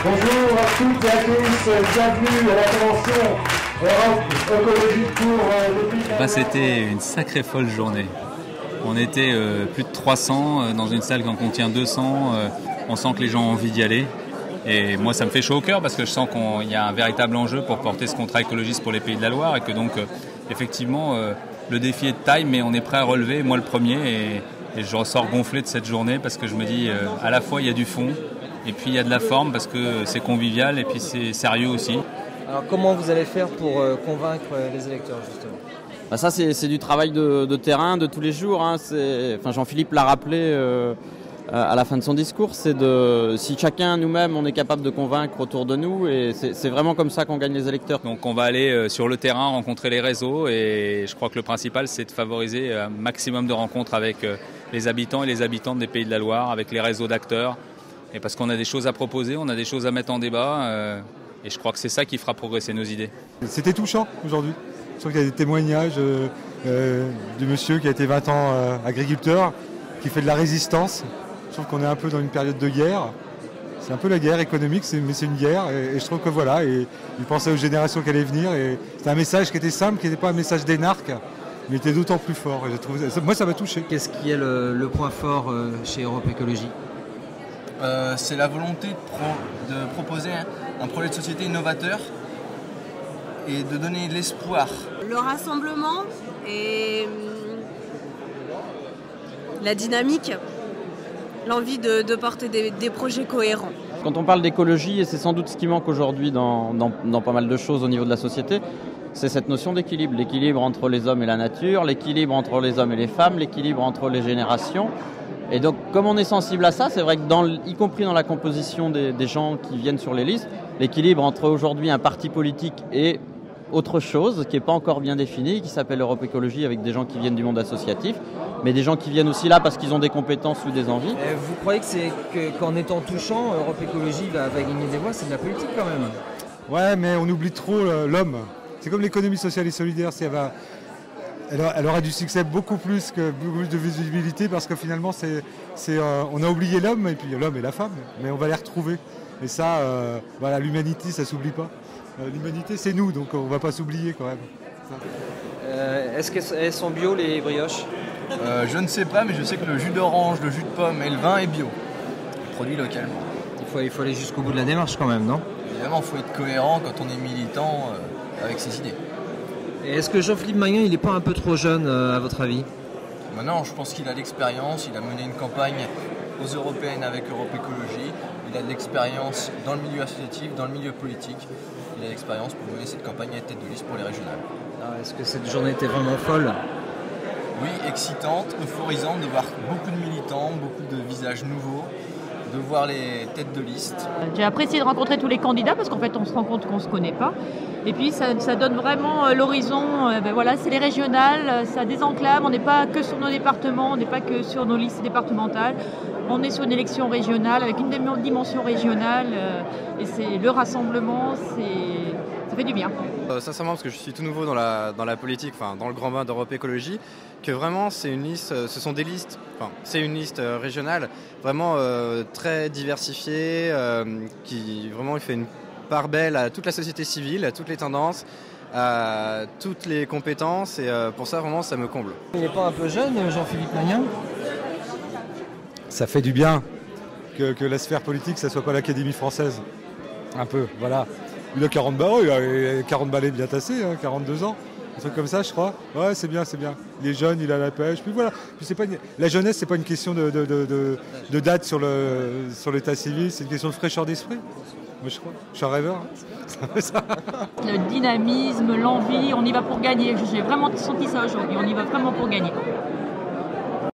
Bonjour à toutes et à tous, bienvenue à la convention Europe Écologie pour le pays de la Loire. C'était une sacrée folle journée. On était plus de 300 dans une salle qui en contient 200. On sent que les gens ont envie d'y aller. Et moi, ça me fait chaud au cœur parce que je sens qu'il y a un véritable enjeu pour porter ce contrat écologiste pour les Pays de la Loire et que donc, effectivement, le défi est de taille, mais on est prêt à relever, moi le premier. Et je ressors gonflé de cette journée parce que je me dis, à la fois, il y a du fond et puis il y a de la forme parce que c'est convivial et puis c'est sérieux aussi. Alors comment vous allez faire pour convaincre les électeurs justement ? Ça c'est du travail de terrain de tous les jours. Jean-Philippe l'a rappelé à la fin de son discours, si chacun nous-mêmes on est capable de convaincre autour de nous, et c'est vraiment comme ça qu'on gagne les électeurs. Donc on va aller sur le terrain, rencontrer les réseaux, et je crois que le principal c'est de favoriser un maximum de rencontres avec les habitants et les habitantes des Pays de la Loire, avec les réseaux d'acteurs, et parce qu'on a des choses à proposer, on a des choses à mettre en débat, et je crois que c'est ça qui fera progresser nos idées. C'était touchant aujourd'hui. Je trouve qu'il y a des témoignages du monsieur qui a été 20 ans agriculteur, qui fait de la résistance. Je trouve qu'on est un peu dans une période de guerre. C'est un peu la guerre économique, mais c'est une guerre. Et je trouve que voilà, et il pensait aux générations qui allaient venir. Et c'était un message qui était simple, qui n'était pas un message d'énarque, mais était d'autant plus fort. Et moi, ça m'a touché. Qu'est-ce qui est le point fort chez Europe Écologie ? C'est la volonté de proposer un projet de société innovateur et de donner de l'espoir. Le rassemblement et la dynamique, l'envie de porter des projets cohérents. Quand on parle d'écologie, et c'est sans doute ce qui manque aujourd'hui dans pas mal de choses au niveau de la société, c'est cette notion d'équilibre. L'équilibre entre les hommes et la nature, l'équilibre entre les hommes et les femmes, l'équilibre entre les générations. Et donc, comme on est sensible à ça, c'est vrai que y compris dans la composition des gens qui viennent sur les listes, l'équilibre entre aujourd'hui un parti politique et autre chose qui n'est pas encore bien définie, qui s'appelle Europe Écologie, avec des gens qui viennent du monde associatif, mais des gens qui viennent aussi là parce qu'ils ont des compétences ou des envies. Et vous croyez qu'en étant touchant, Europe Écologie va gagner des voix ? C'est de la politique quand même. Ouais, mais on oublie trop l'homme. C'est comme l'économie sociale et solidaire. Elle aura du succès beaucoup plus de visibilité parce que finalement, on a oublié l'homme, et puis l'homme et la femme, mais on va les retrouver. Et ça, l'humanité, ça ne s'oublie pas. L'humanité, c'est nous, donc on ne va pas s'oublier quand même. Est-ce qu'elles sont bio les brioches ? Je ne sais pas, mais je sais que le jus d'orange, le jus de pomme et le vin est bio, produit localement. Il faut aller jusqu'au bout de la démarche quand même, non ? Évidemment, il faut être cohérent quand on est militant avec ses idées. Et est-ce que Jean-Philippe Magnin, il n'est pas un peu trop jeune à votre avis ? Maintenant, je pense qu'il a l'expérience, il a mené une campagne aux européennes avec Europe Écologie, il a de l'expérience dans le milieu associatif, dans le milieu politique, il a l'expérience pour mener cette campagne à tête de liste pour les régionales. Alors, est-ce que cette journée était vraiment folle ? Oui, excitante, euphorisante de voir beaucoup de militants, beaucoup de visages nouveaux, de voir les têtes de liste. J'ai apprécié de rencontrer tous les candidats parce qu'en fait on se rend compte qu'on ne se connaît pas. Et puis ça donne vraiment l'horizon, c'est les régionales, ça désenclave, on n'est pas que sur nos départements, on n'est pas que sur nos listes départementales. On est sur une élection régionale avec une dimension régionale et c'est le rassemblement, ça fait du bien. Sincèrement, parce que je suis tout nouveau dans la politique, dans le grand bain d'Europe Écologie, que vraiment c'est une liste, c'est une liste régionale vraiment très diversifiée, qui vraiment fait une part belle à toute la société civile, à toutes les tendances, à toutes les compétences, et pour ça vraiment ça me comble. Il n'est pas un peu jeune, Jean-Philippe Magnin ? Ça fait du bien que la sphère politique, ça ne soit pas l'Académie française. Un peu, voilà. Il a 40 balais bien tassés, 42 ans. Un truc comme ça, je crois. Ouais, c'est bien. Il est jeune, il a la pêche. Puis voilà. Puis la jeunesse, c'est pas une question de date sur l'état civil, c'est une question de fraîcheur d'esprit. Moi, je crois. Je suis un rêveur. Le dynamisme, l'envie, on y va pour gagner. J'ai vraiment senti ça aujourd'hui. On y va vraiment pour gagner.